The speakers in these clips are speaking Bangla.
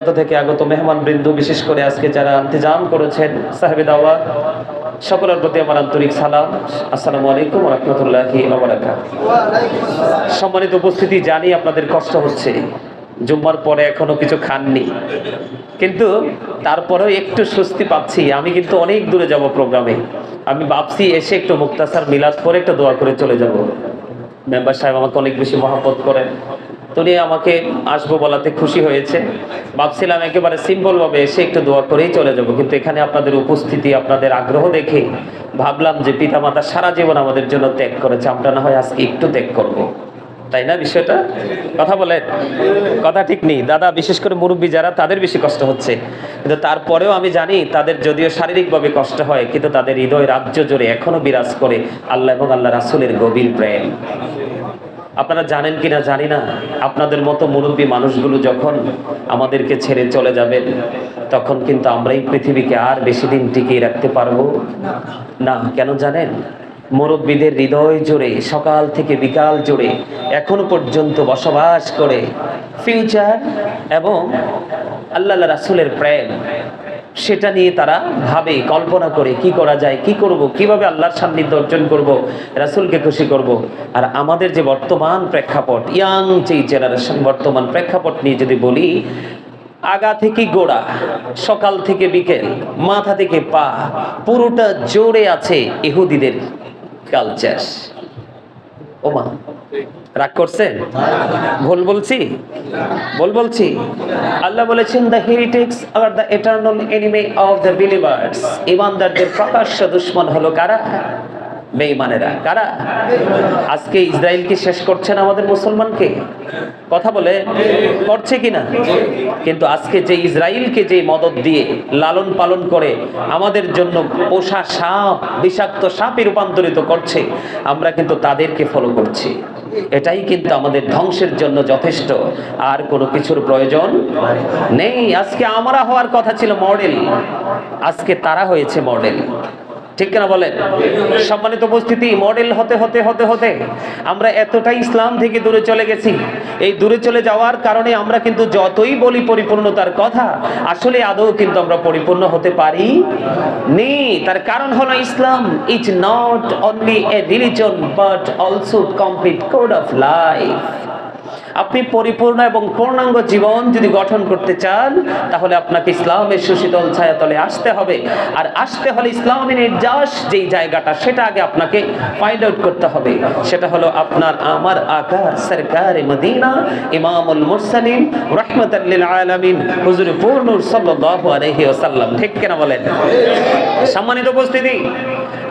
থেকে আগত মেহমান বৃন্দ, বিশেষ করে আজকে যারা ইন্তজাম করেছেন সাহেবে দাওয়াত, সকলের প্রতি আমার আন্তরিক সালাম। আসসালামু আলাইকুম ওয়া রাহমাতুল্লাহি ওয়া বারাকাতুহু। সম্মানিত উপস্থিতি, জানি আপনাদের কষ্ট হচ্ছে, জুম্মার পরে এখনো কিছু খাননি, কিন্তু তারপরেও একটু স্বস্তি পাচ্ছি। আমি কিন্তু অনেক দূরে যাব প্রোগ্রামে। আমি ভাবছি এসে একটু মুক্তাসার মিলাদ করে একটা দোয়া করে চলে যাব। মেম্বার সাহেব আমাকে অনেক বেশি মহব্বত করেন, উনি আমাকে আসবো বলাতে খুশি হয়েছে। ভাবছিলাম একেবারে সিম্পলভাবে এসে একটু দোয়া করেই চলে যাব, কিন্তু এখানে আপনাদের উপস্থিতি, আপনাদের আগ্রহ দেখে ভাবলাম যে পিতামাতা সারা জীবন আমাদের জন্য ত্যাগ করেছে, আমরা না হয় আজকে একটু ত্যাগ করব, তাই না? বিষয়টা কথা বলেন, কথা ঠিক নেই দাদা? বিশেষ করে মুরব্বী যারা, তাদের বেশি কষ্ট হচ্ছে, কিন্তু তারপরেও আমি জানি তাদের যদিও শারীরিকভাবে কষ্ট হয়, কিন্তু তাদের হৃদয় রাজ্য জুড়ে এখনো বিরাজ করে আল্লাহ এবং আল্লাহ রাসূলের গভীর প্রেম। আপনারা জানেন কিনা জানি না, আপনাদের মতো মুরব্বী মানুষগুলো যখন আমাদেরকে ছেড়ে চলে যাবেন, তখন কিন্তু আমরা এই পৃথিবীকে আর বেশি দিন টিকিয়ে রাখতে পারবো না। কেন জানেন? মুরব্বীদের হৃদয় জুড়ে সকাল থেকে বিকাল জুড়ে এখনো পর্যন্ত বসবাস করে ফিউচার এবং আল্লাহ রাসূলের প্রেম। সেটা নিয়ে তারা ভাবে, কল্পনা করে কি করা যায়, কি করব, কিভাবে আল্লাহর সান্নিধ্য অর্জন করব, রাসূলকে খুশি করব। আর আমাদের যে বর্তমান প্রেক্ষাপট, ইয়াং যে জেনারেশন, বর্তমান প্রেক্ষাপট নিয়ে যদি বলি, আগা থেকে গোড়া, সকাল থেকে বিকেল, মাথা থেকে পা, পুরোটা জোরে আছে ইহুদিদের কালচার। ওমা, রাগ করছেন? ভুল বলছি? বলছি আল্লাহ বলেছেন, the heretics are the eternal enemy of the believers. ইমানদারদের প্রকাশ্য দুশমন হলো কারা? বেঈমানেরা। কারা? আজকে ইসরায়েল কি শেষ করছেন আমাদের মুসলমানকে? কথা বলে করছে কিনা? কিন্তু আজকে যে ইসরায়েলকে যে মদদ দিয়ে লালন পালন করে আমাদের জন্য পোষা সাপ, বিষাক্ত সাপে রূপান্তরিত করছে, আমরা কিন্তু তাদেরকে ফলো করছি। এটাই কিন্তু আমাদের ধ্বংসের জন্য যথেষ্ট, আর কোনো কিছুর প্রয়োজন নেই। আজকে আমরা হওয়ার কথা ছিল মডেল, আজকে তারা হয়েছে মডেল। ঠিক কিনা বলেন? সম্মানিত উপস্থিতি, মডেল হতে হতে হতে হতে আমরা এতটাই ইসলাম থেকে দূরে চলে গেছি। এই দূরে চলে যাওয়ার কারণে আমরা কিন্তু যতই বলি পরিপূর্ণতার কথা, আসলে আদৌ কিন্তু আমরা পরিপূর্ণ হতে পারি নি। তার কারণ হলো Islam is not only a religion but also complete code of life. আপনি পরিপূর্ণ এবং পূর্ণাঙ্গ জীবন যদি গঠন করতে চান, তাহলে আপনাকে ইসলামের সুশীতল ছায়াতলে আসতে হবে। আর আসতে হলে ইসলামের নির্যাস যেই জায়গাটা, সেটা আগে আপনাকে ফাইন্ড আউট করতে হবে। সেটা হলো আপনার আমার আকা সরকারে মদিনা, ইমামুল মুরসালিন, রাহমাতাল লিল আলামিন, হুজুর পূর্ণুর সাল্লাল্লাহু আলাইহি ওয়াসাল্লাম। ঠিক কিনা বলেন? সম্মানিত উপস্থিতি,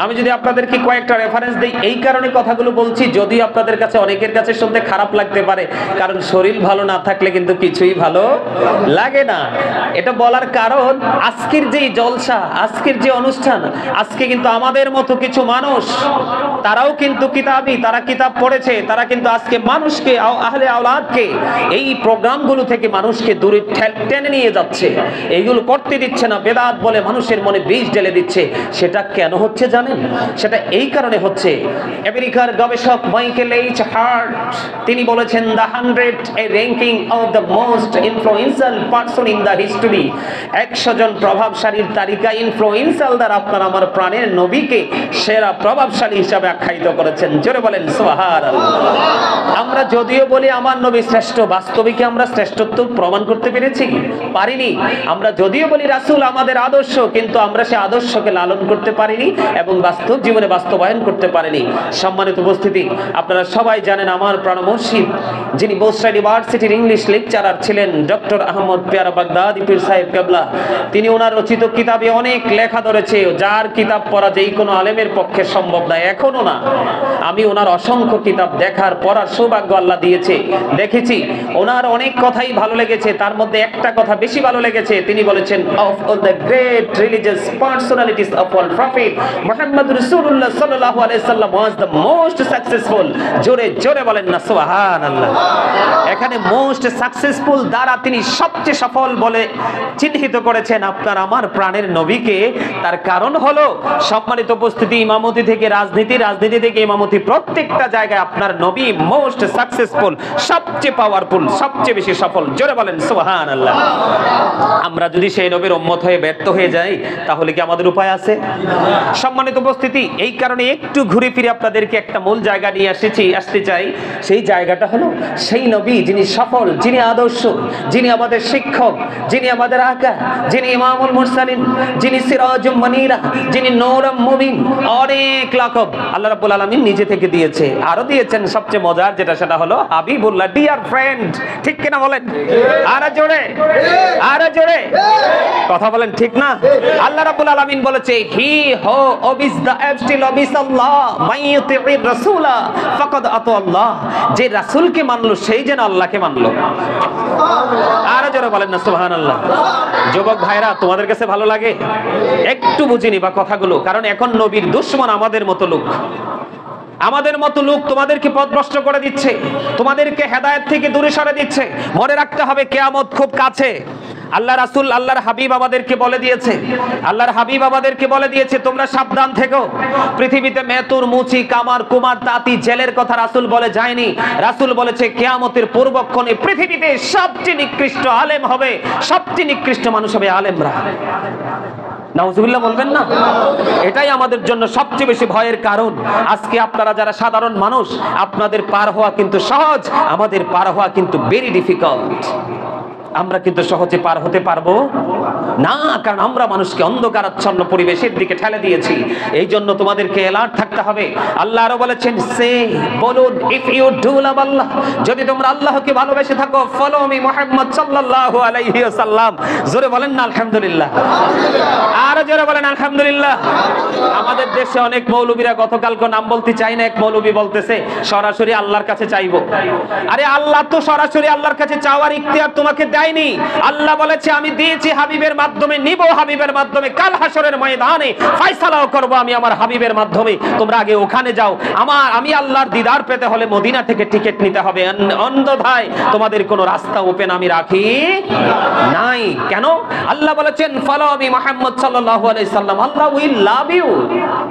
আমি যদি আপনাদেরকে কয়েকটা রেফারেন্স দেই, এই কারণে কথাগুলো বলছি, যদি আপনাদের কাছে অনেকের কাছে শুনতে খারাপ লাগতে পারে, কারণ শরীর ভালো না থাকলে কিন্তু কিছুই ভালো লাগে না। এটা বলার কারণ, আজকের যে জলসা, আজকের যে অনুষ্ঠান, আজকে কিন্তু আমাদের মতো কিছু মানুষ, তারাও কিন্তু কিতাবী, তারা কিতাব পড়েছে, তারা কিন্তু আজকে মানুষকে, আহলে আওলাদকে এই প্রোগ্রামগুলো থেকে মানুষকে দূরে টেনে নিয়ে যাচ্ছে। এইগুলো করতে দিচ্ছে না, বেদাত বলে মানুষের মনে বীজ ঢেলে দিচ্ছে। সেটা কেন হচ্ছে জানেন? সেটা এই কারণে হচ্ছে, আমেরিকার গবেষক মাইকেল এইচ হার্ট তিনি বলেছেন, the 100 a ranking of the most influential person in the history। 100 জন প্রভাবশালীর তালিকা ইনফ্লুয়েন্সিয়াল দ্বারা আপনার আমার প্রাণের নবীকে সেরা প্রভাবশালী হিসাবে আখ্যায়িত করেছেন। জোরে বলেন সুবহানাল্লাহ। আমরা যদিও বলি আমার নবী শ্রেষ্ঠ, বাস্তবে কি আমরা শ্রেষ্ঠত্ব প্রমাণ করতে পেরেছি? পারিনি। আমরা যদিও বলি রাসূল আমাদের আদর্শ, কিন্তু আমরা সে আদর্শকে লালন করতে পারিনি এবং বাস্তব জীবনে বাস্তবায়ন করতে পারিনি। সম্মানিত উপস্থিতি, আপনারা সবাই জানেন, আমার প্রাণ মুর্শিদ, যিনি বোসরা ইউনিভার্সিটির ইংলিশ লেকচারার ছিলেন, ডক্টর আহমদ পেয়ারা বাগদাদি পীর সাহেব কেবলা, তিনি ওনার রচিত কিতাবে অনেক লেখা ধরেছে, যার কিতাব পড়া যেই কোনো আলেমের পক্ষে সম্ভব না, এখনো না। আমি ওনার অসংখ্য কিতাব দেখার, পড়ার সৌভাগ্য আল্লাহ দিয়েছে, দেখেছি। ওনার অনেক কথাই ভালো লেগেছে, তার মধ্যে একটা কথা বেশি ভালো লেগেছে। তিনি বলেছেন, of all the great religious personalities of all prophet Muhammad রাসূলুল্লাহ সাল্লাল্লাহু আলাইহি ওয়াসাল্লাম ওয়াজ দ্য মোস্ট সাকসেসফুল। জোরে জোরে বলেন না সুবহানাল্লাহ। এখানে মোস্ট সাকসেসফুল দ্বারা তিনি সবচেয়ে সফল বলে চিহ্নিত করেছেন আপনার আমার প্রাণের নবীকে। তার কারণ হলো সম্মানিত উপস্থিতি, ইমামতি থেকে রাজনীতি, রাজনীতি থেকে ইমামতি, প্রত্যেকটা জায়গায় আপনার নবী মোস্ট সাকসেসফুল, সবচেয়ে পাওয়ারফুল, সবচেয়ে বেশি সফল। জোরে বলেন সুবহানাল্লাহ। আমরা যদি সেই নবীর উম্মত হয়ে ব্যর্থ হয়ে যাই তাহলে কি আমাদের উপায় আছে? সম্মানিত উপস্থিতি, এই কারণে একটু ঘুরে ফিরে আপনাদেরকে একটা মূল জায়গা নিয়ে আসতে চাই। সেই জায়গাটা হলো সেই নবী যিনি সফল, যিনি আদর্শ, যিনি আমাদের শিক্ষক, যিনি আমাদের আকা, যিনি ইমামুল মুরসালিন, যিনি সিরাজুম মুনীরা, যিনি নূরুম মুবিন। অনেক লাকব আল্লাহ রাব্বুল আলামিন নিজে থেকে দিয়েছে, আরো দিয়েছেন সবচেয়ে মজার যেটা, সেটা হলো হাবিবুল্লাহ, ডিয়ার ফ্রেন্ড। ঠিক কিনা বলেন? আরো জোরে, আরো জোরে কথা বলেন, ঠিক না? আল্লাহ রাব্বুল আলামিন বলেছে, হি হো অবিস দা অ্যাবস্টিল অবিস আল্লাহ মাইয়ুতির রাসূলা ফাকাদ আতা আল্লাহ। যে রাসূলকে মানলো সেই যেন আল্লাহকে মানলো। আরো জোরে বলেন না সুবহানাল্লাহ। যুবক ভাইরা, তোমাদের কাছে ভালো লাগে? একটু বুঝে নিবা কথাগুলো, কারণ এখন নবীর দুশমন আমাদের মতো লোক, আমাদের মতো লোক তোমাদেরকে পথভ্রষ্ট করে দিচ্ছে, তোমাদেরকে হেদায়েত থেকে দূরে সরে দিচ্ছে। মনে রাখতে হবে কিয়ামত খুব কাছে। আল্লাহ রাসূল, আল্লাহর হাবিব আমাদেরকে বলে দিয়েছে, আল্লাহর হাবিব আমাদেরকে বলে দিয়েছে তোমরা সাবধান থেকো। পৃথিবীতে মেতুর, মুচি, কামার, কুমার, তাঁতি, জেলের কথা রাসূল বলে যায়নি। রাসূল বলেছে কিয়ামতের পূর্বক্ষণে পৃথিবীতে সবচেয়ে নিকৃষ্ট আলেম হবে, সবচেয়ে নিকৃষ্ট মানুষ হবে আলেমরা। নাউজুবিল্লাহ বলবেন না? এটাই আমাদের জন্য সবচেয়ে বেশি ভয়ের কারণ। আজকে আপনারা যারা সাধারণ মানুষ, আপনাদের পার হওয়া কিন্তু সহজ, আমাদের পার হওয়া কিন্তু ভেরি ডিফিকাল্ট। আমরা কিন্তু সহজে পার হতে পারবো না, কারণ আমরা মানুষকে অন্ধকারাচ্ছন্ন পরিবেশের দিকে ঠেলে দিয়েছি। এই জন্য তোমাদেরকে অ্যালার্ট থাকতে হবে। আল্লাহ আরো বলেছেন, সে বলুন, ইফ ইউ ডু লাভ আল্লাহ, যদি তোমরা আল্লাহকে ভালোবেসে থাকো, ফলো মি মুহাম্মদ সাল্লাল্লাহু আলাইহি ওয়াসাল্লাম। জোরে বলেন না আলহামদুলিল্লাহ? আর জোরে বলেন আলহামদুলিল্লাহ। আমাদের দেশে অনেক মৌলবীরা, গতকালকে নাম বলতে চাই না, এক মৌলবী বলতেছে সরাসরি আল্লাহর কাছে চাইবো। আরে আল্লাহ তো সরাসরি আল্লাহর কাছে চাওয়ার ইখতিয়ার তোমাকে দেয়নি। আল্লাহ বলেছে আমি দিয়েছি হাবিবের মাধ্যমে, নিব হাবিবের মাধ্যমে, কাল হাসরের ময়দানে ফয়সালাও করব আমি আমার হাবিবের মাধ্যমে। তোমরা আগে ওখানে যাও। আমি আল্লাহর দিদার পেতে হলে মদিনা থেকে টিকিট নিতে হবে, অন্যথায় তোমাদের কোনো রাস্তা ওপেন আমি রাখি নাই। কেন? আল্লাহ বলেছেন ফলো মি মুহাম্মদ সাল্লাল্লাহু আলাইহি সাল্লাম, Allah will love you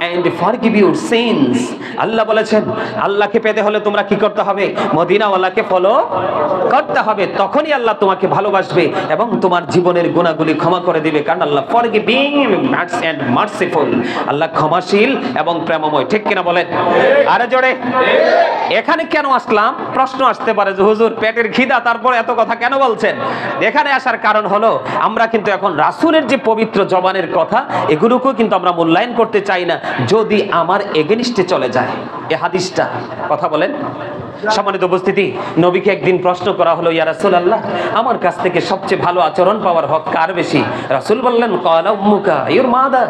and forgive your sins. Allah বলেছেন আল্লাহকে পেতে হলে তোমরা কি করতে হবে? মদিনাওয়ালাকে ফলো করতে হবে, তখনই আল্লাহ তোমাকে ভালোবাসবে এবং তোমার জীবনের গুনাহগুলি ক্ষমা করে দিবে। কারণ আল্লাহ ফরগিভিং এন্ড মার্সিফুল, আল্লাহ ক্ষমাশীল এবং প্রেমময়। ঠিক কিনা বলেন? আরে জোরে। এখানে কেন আসলাম? প্রশ্ন আসতে পারে যে হুজুর পেটের খিদা, তারপর এত কথা কেন বলছেন? এখানে আসার কারণ হলো আমরা কিন্তু এখন রাসূলের যে পবিত্র জবানের কথা, এগুলোকেও কিন্তু আমরা মূল্যায়ন করতে চাই না যদি আমার এগেইনস্টে চলে যায় এই হাদিসটা। কথা বলেন। সম্মানিত উপস্থিতি, নবীকে একদিন প্রশ্ন করা হলো, ইয়া রাসূলুল্লাহ, আমার কাছ থেকে সবচেয়ে ভালো আচরণ পাওয়ার হক কার বেশি? রাসূল বললেন ক্বালা উম্মুকা, ইউর মাদার।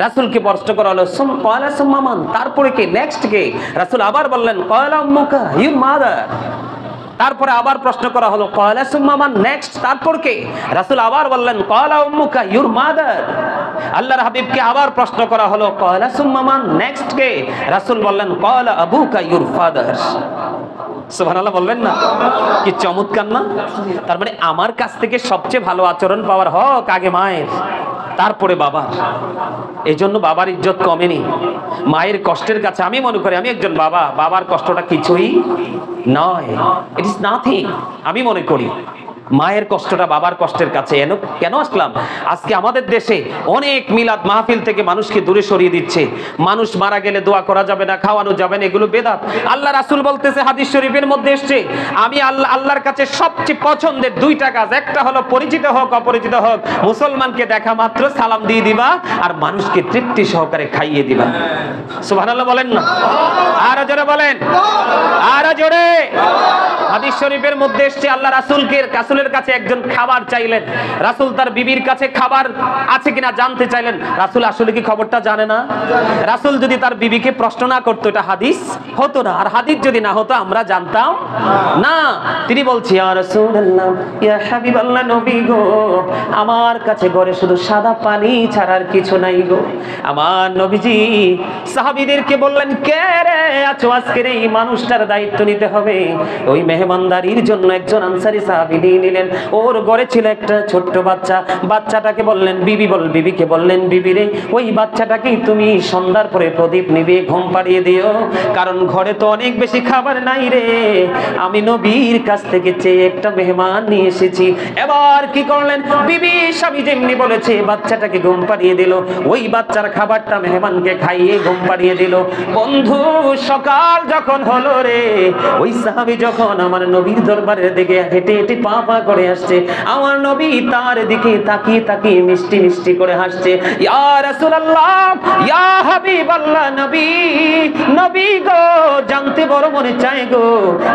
রাসূলকে প্রশ্ন করা হলো ক্বালা সুম্মা মান, তারপরে কে, নেক্সট কে? রাসূল আবার বললেন ক্বালা উম্মুকা, ইউর মাদার। তারপরে আবার প্রশ্ন করা হলো ক্বালা সুম্মা মান, নেক্সট তারপর কে? রাসূল আবার বললেন ক্বালা উম্মুকা, ইউর মাদার। আল্লাহর হাবিবকে আবার প্রশ্ন করা হলো ক্বালা সুম্মা মান, নেক্সট কে? রাসূল বললেন ক্বালা আবুকা, ইউর ফাদার। সুবহানাল্লাহ বলবেন না? কি চমৎকার না? তার মানে আমার কাছ থেকে সবচেয়ে ভালো আচরণ পাওয়ার হক আগে মায়ের, তারপরে বাবার। এই জন্য বাবার ইজ্জত কমেনি। মায়ের কষ্টের কাছে আমি মনে করি, আমি একজন বাবা, বাবার কষ্টটা কিছুই নয়, ইট ইজ নাথিং। আমি মনে করি মায়ের কষ্টটা বাবার কষ্টের কাছে। কেন আসলাম? আজকে আমাদের দেশে অনেক মিলাদ মাহফিল থেকে মানুষকে দূরে সরিয়ে দিচ্ছে। মানুষ মারা গেলে দোয়া করা যাবে না, খাওয়ানো যাবে না, এগুলো বেদাত। আল্লাহ রাসূল বলতেছে, হাদিস শরীফের মধ্যে এসেছে, আমি আল্লাহর কাছে সবচেয়ে পছন্দের দুইটা কাজ, একটা হলো পরিচিত হোক অপরিচিত হোক, মুসলমানকে দেখা মাত্র সালাম দিয়ে দিবা আর মানুষকে তৃপ্তি সহকারে খাইয়ে দিবা। সুবহানাল্লাহ বলেন না? আর জোরে বলেন, আর জোরে। হাদিস শরীফের মধ্যে এসেছে আল্লাহ রাসূলের রাসূলের কাছে একজন খাবার চাইলেন, রাসূল তার বিবির কাছে খাবার আছে কিনা জানতে চাইলেন। রাসূল আসলে কি খবরটা জানে না? রাসূল যদি তার বিবিকে প্রশ্ন না করতো এটা হাদিস হতো না, আর হাদিস যদি না হতো আমরা জানতাম না। তিনি বলছি, ইয়া রাসূলুল্লাহ, ইয়া হাবিবাল্লাহ, নবী গো, আমার কাছে ঘরে শুধু সাদা পানি ছাড়া আর কিছু নাই গো। আমার নবীজি সাহাবীদেরকে বললেন, কে রে আছো, আজকের এই মানুষটার দায়িত্ব নিতে হবে। ওই মেহমানদারির জন্য একজন আনসারী সাহাবী নিয়ে নিলেন। ওর ঘরে ছিল একটা ছোট্ট বাচ্চা, বাচ্চাটাকে বললেন বিবি, বিবিকে বললেন, বিবি রে, ওই বাচ্চাটাকে তুমি সন্ধ্যার পরে প্রদীপ নিভিয়ে ঘুম পাড়িয়ে দিও, কারণ ঘরে তো অনেক বেশি খাবার নাই রে, আমি নবীর কাছ থেকে চেয়ে একটা মেহমান নিয়ে এসেছি। এবার কি করলেন, বিবি স্বামী যেমনি বলেছে বাচ্চাটাকে ঘুম পাড়িয়ে দিল, ওই বাচ্চার খাবারটা মেহমানকে খাইয়ে ঘুম পাড়িয়ে দিল। বন্ধু, সকাল যখন হলো রে, ওই সাহাবী যখন আমার নবীর দরবারের দিকে হেঁটে হেঁটে পা পা করে আসছে, আমার নবী তার দিকে তাকিয়ে তাকিয়ে মিষ্টি মিষ্টি করে হাসছে। ইয়া রাসূলুল্লাহ, ইয়া হাবিবাল্লাহ, নবী, নবী গো, জানতে বড় মনে চায় গো,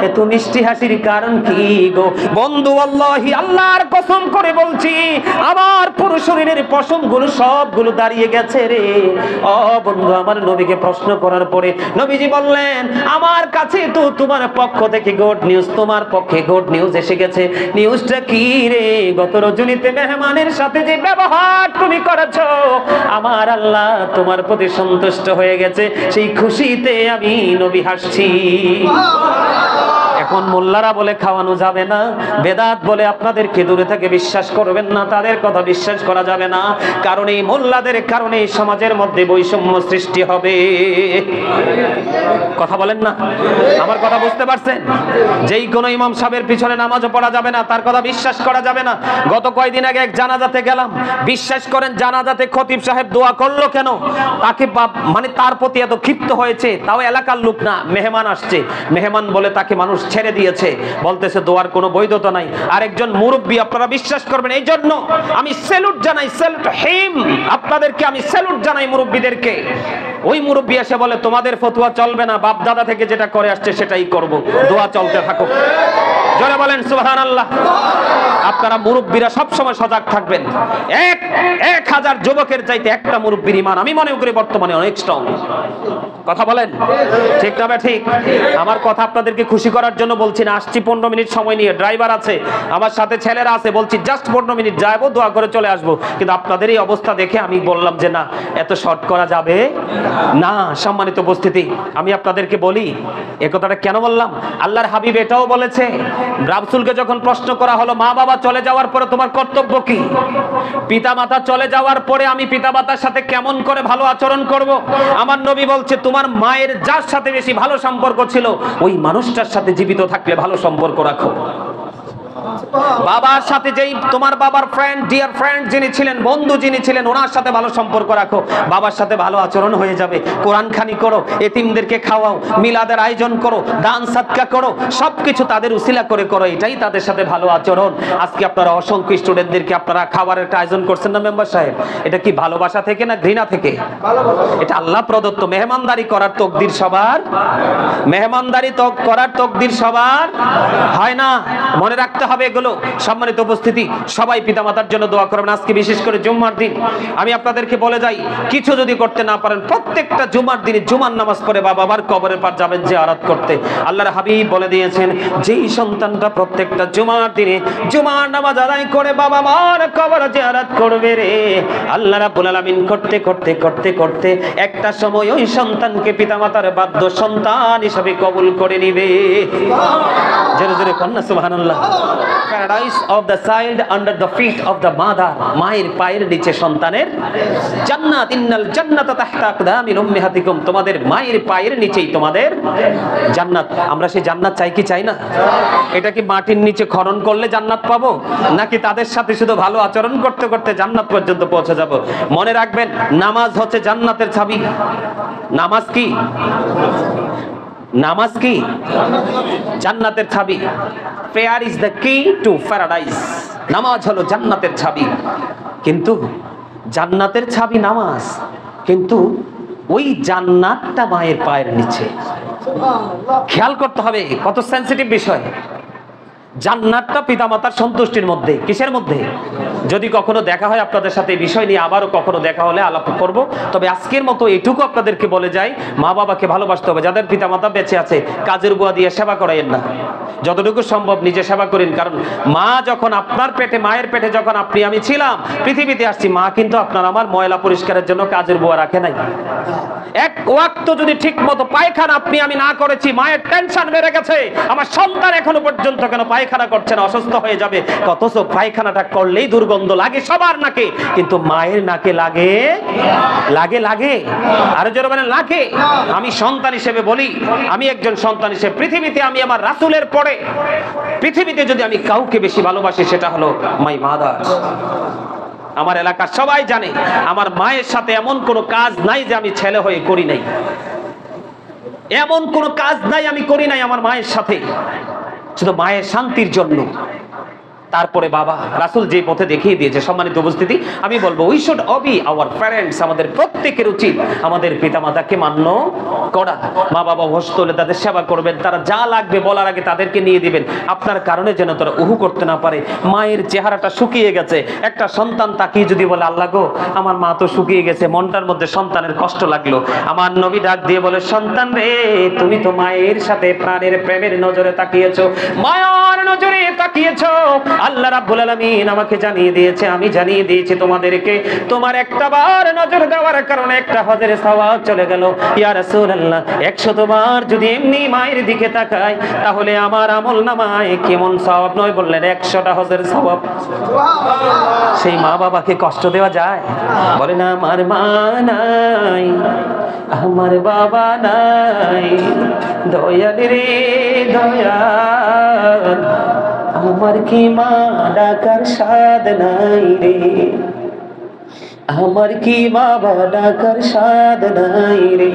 এত মিষ্টি হাসির কারণ কি গো? বন্ধু, আল্লাহি, আল্লাহর কসম করে বলছি, আমার পুরো শরীরের পশমগুলো সবগুলো দাঁড়িয়ে গেছে রে। ও বন্ধু, আমার নবীকে প্রশ্ন করার পরে নবীজি বললেন, আমার কাছে তো তোমার পক্ষ থেকে গুড নিউজ, তোমার পক্ষে গুড নিউজ এসে গেছে। নিউজটা কি রে? গত রজনীতে মেহমানের সাথে যে ব্যবহার তুমি করেছো, আমার আল্লাহ তোমার প্রতি সন্তুষ্ট হয়ে গেছে, সেই খুশিতে আমি নবী হাসছি। এখন মোল্লারা বলে খাওয়ানো যাবে না, বেদাত বলে আপনাদেরকে দূরে থেকে বিশ্বাস করবেন না, তাদের কথা বিশ্বাস করা যাবে না, কারণ এই মোল্লাদের কারণে সমাজের মধ্যে বৈষম্য সৃষ্টি হবে। কথা বলেন না? আমার কথা বুঝতে পারছেন? যেই কোনো ইমাম সাহেবের পিছনে নামাজও পড়া যাবে না, তার কথা বিশ্বাস করা যাবে না। গত কয়েকদিন আগে এক জানাজাতে গেলাম, বিশ্বাস করেন জানাজাতে খতিব সাহেব দোয়া করলো কেন? তাকে মানে তার প্রতি এত ক্ষিপ্ত হয়েছে, তাও এলাকার লোক না, মেহমান আসছে, মেহমান বলে তাকে মানুষ ছেড়ে দিয়েছে, বলতেছে দোয়ার কোনো বৈধতা নাই। আরেকজন মুরব্বী, আপনারা বিশ্বাস করবেন, এই জন্য আমি স্যালুট জানাই, স্যালুট হিম, আপনাদেরকে আমি স্যালুট জানাই মুরব্বীদেরকে। ওই মুরব্বী এসে বলে তোমাদের ফতোয়া চলবে না, বাপ দাদা থেকে যেটা করে আসছে সেটাই করব, দোয়া চলতে থাকো। জোরে বলেন সুবহানাল্লাহ। আপনারা মুরব্বীরা সবসময় সজাগ থাকবেন। 1000 যুবকের চাইতে একটা মুরব্বীর ঈমান আমি মনে করি বর্তমানে অনেক স্ট্রং। কথা বলেন ঠিক না? ঠিক। আমার কথা আপনাদেরকে খুশি করার জন্য বলছি না, আসছি 15 মিনিট সময় নিয়ে, ড্রাইভার আছে, আমার সাথে ছেলেরা আছে, বলছি জাস্ট 15 মিনিট যাবো, দোয়া করে চলে আসবো। কিন্তু আপনাদের এই অবস্থা দেখে আমি বললাম যে না, এত শর্ট করা যাবে না। সম্মানিত উপস্থিতি, আমি আপনাদেরকে বলি, এ কথাটা কেন বললাম, আল্লাহর হাবিব এটাও বলেছে, রাসূলকে যখন প্রশ্ন করা হলো মা বাবা চলে যাওয়ার পরে তোমার কর্তব্য কি, পিতা মাতা চলে যাওয়ার পরে আমি পিতা মাতার সাথে কেমন করে ভালো আচরণ করব, আমার নবী বলছে তোমার মায়ের যার সাথে বেশি ভালো সম্পর্ক ছিল ওই মানুষটার সাথে জীবিত থাকলে ভালো সম্পর্ক রাখো। বাবার সাথে যেই তোমার বাবার ফ্রেন্ড, ডিয়ার ফ্রেন্ড যিনি ছিলেন, বন্ধু যিনি ছিলেন, ওনার সাথে ভালো সম্পর্ক রাখো, বাবার সাথে ভালো আচরণ হয়ে যাবে। কোরআন খানি করো, এতিমদেরকে খাওয়াও, মিলাদের আয়োজন করো, দান সাদকা করো, সবকিছু তাদের উসিলা করে করো, এটাই তাদের সাথে ভালো আচরণ। আজকে আপনারা অসংখ্য স্টুডেন্টদেরকে আপনারা খাবারের একটা আয়োজন করছেন না মেম্বার সাহেব, এটা কি ভালোবাসা থেকে না ঘৃণা থেকে? এটা আল্লাহ প্রদত্ত। মেহমানদারি করার তকদির সবার, মেহমানদারি করার তকদির সবার হয় না, মনে রাখতে হবে এগুলো। সম্মানিত উপস্থিতি, সবাই পিতামাতার জন্য দোয়া করবেন। আজকে বিশেষ করে জুম্মার দিন আমি আপনাদেরকে বলে যাই, কিছু যদি করতে না পারেন প্রত্যেকটা জুমার দিনে জুমার নামাজ পড়ে বাবার কবরের পার যাবেন জিয়ারত করতে। আল্লাহর হাবিব বলে দিয়েছেন, যেই সন্তানটা প্রত্যেকটা জুমার দিনে জুমার নামাজ আদায় করে বাবা মার কবর জিয়ারত করবে রে, আল্লাহ রাব্বুল আলামিন করতে করতে করতে করতে একটা সময় ওই সন্তানকে পিতামাতার বাধ্য সন্তান হিসেবে কবুল করে নিবে। জোরে জোরে কন্যা সুবহানাল্লাহ। Paradise of the child under the feet of the mother, মায়ের পায়ের নিচে সন্তানের জান্নাত। ইন্নাল জান্নাতা তাহতা আকদামিল উম্মাহাতিকুম, তোমাদের মায়ের পায়ের নিচেই তোমাদের জান্নাত। আমরা সেই জান্নাত চাই কি চাই না? এটা কি মাটির নিচে খনন করলে জান্নাত পাবো, নাকি তাদের সাথে শুধু ভালো আচরণ করতে করতে জান্নাত পর্যন্ত পৌঁছে যাব? মনে রাখবেন, নামাজ হচ্ছে জান্নাতের চাবি। নামাজ কি? নামাজ কি? জান্নাতের চাবি। প্রেয়ার ইজ দ্য কি টু প্যারাডাইস। নামাজ হলো জান্নাতের চাবি। কিন্তু জান্নাতের চাবি নামাজ, কিন্তু ওই জান্নাতটা মায়ের পায়ের নিচে। খেয়াল করতে হবে, কত সেনসিটিভ বিষয়। জান্নাতটা পিতামাতার সন্তুষ্টির মধ্যে। কিসের মধ্যে? যদি কখনো দেখা হয় আপনাদের সাথে এই বিষয় নিয়ে আবারও কখনো দেখা হলে আলাপ করব। তবে আজকের মতো এটুকু আপনাদেরকে বলে যাই, মা বাবাকে ভালোবাসতে হবে। যাদের পিতামাতা বেঁচে আছে কাজের বুয়া দিয়ে সেবা করাইয়েন না, যতটুকু সম্ভব নিজে সেবা করেন। কারণ মা যখন আপনার পেটে, মায়ের পেটে যখন আপনি আমি ছিলাম, পৃথিবীতে আসছি, মা কিন্তু আপনার আমার ময়লা পরিষ্কারের জন্য কাজের বুয়া রাখে নাই। এক ওয়াক্ত যদি ঠিক মতো পায়খানা আপনি আমি না করেছি, মায়ের টেনশন বেড়ে গেছে, আমার সন্তান এখনো পর্যন্ত কেন পায়খানা করছে না, অসুস্থ হয়ে যাবে। অথচ পায়খানাটা করলেই দুর্গন্ধ লাগে সবার নাকে, কিন্তু মায়ের নাকে লাগে লাগে লাগে আরো জোরে বলেন লাগে। আমি সন্তান হিসেবে বলি, আমি একজন সন্তান হিসেবে পৃথিবীতে আমি আমার রাসূলের পরে পৃথিবীতে যদি আমি কাউকে বেশি ভালোবাসি সেটা হলো মাই মাদার। আমার এলাকার সবাই জানে আমার মায়ের সাথে এমন কোনো কাজ নাই যে আমি ছেলে হয়ে করি নাই, এমন কোনো কাজ নাই আমি করি নাই আমার মায়ের সাথে, শুধু মায়ের শান্তির জন্য। তারপরে বাবা, রাসূল যে পথে দেখিয়ে দিয়েছে। সম্মানিত উপস্থিতি, আমি বলবো we should Abhi our parents. আমাদের প্রত্যেকের উচিত আমাদের পিতামাতাকে মান্য করা। মা বাবা অসুস্থ হলে তাদের সেবা করবেন, তারা যা লাগবে বলার আগে তাদেরকে নিয়ে দিবেন, আপনার কারণে যেন তারা উহু করতে না পারে। মায়ের চেহারাটা শুকিয়ে গেছে, একটা সন্তান তাকিয়ে যদি বলে আল্লাহ গো আমার মা তো শুকিয়ে গেছে, মনটার মধ্যে সন্তানের কষ্ট লাগলো। আমার নবী ডাক দিয়ে বলে, সন্তান রে, তুমি তো মায়ের সাথে প্রাণের প্রেমের নজরে তাকিয়েছো, মায়ার নজরে তাকিয়েছো। আল্লাহ রাব্বুল আলামিন আমাকে জানিয়ে দিয়েছে, আমি জানিয়ে দিয়েছি তোমাদেরকে, তোমার একটা বার নজর দেওয়ার কারণে একটা হজের সওয়াব চলে গেল। ইয়া রাসূলুল্লাহ, 100 বার যদি এমনি মায়ের দিকে তাকাই তাহলে আমার আমলনামায় কেমন সওয়াব নয় বললেন 100টা হজের সওয়াব। সেই মা বাবাকে কষ্ট দেওয়া যায়? বলে না, আমার মা নাই, আমার বাবা নাই, দয়াল রে দয়াল, আমার কি মা ডাকার স্বাদ নাই রে, আমার কি বাবা ডাকার স্বাদ নাই রে।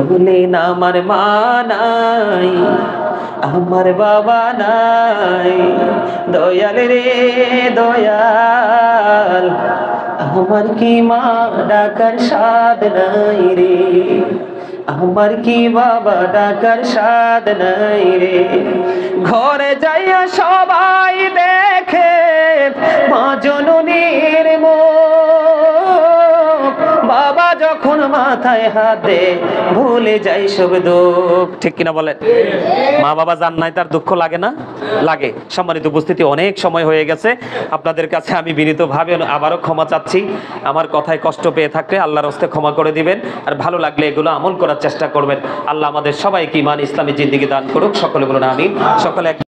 বলে না, আমার মা নাই, আমার বাবা নাই, দয়াল রে দয়াল, আমার কি মা ডাকার স্বাদ নাই রে, আমার কি বাবা ডাকার স্বাদ নাই রে। ঘরে যাইয়া সবাই দেখে মা জননীর মুখ, বাবা যখন মাথায় হাত দে ভুলে যাই সব দুঃখ। ঠিক কিনা বলেন? মা বাবা জান নাই তার দুঃখ লাগে না? লাগে। সম্মানিত উপস্থিতি, অনেক সময় হয়ে গেছে, আপনাদের কাছে আমি বিনীতভাবে আবারও ক্ষমা চাচ্ছি। আমার কথায় কষ্ট পেয়ে থাকলে আল্লাহর হস্তে ক্ষমা করে দিবেন, আর ভালো লাগলে এগুলো আমল করার চেষ্টা করবেন। আল্লাহ আমাদের সবাইকে ঈমান ইসলামী জিন্দেগি দান করুক। সকলে বলুন আমিন। সকলে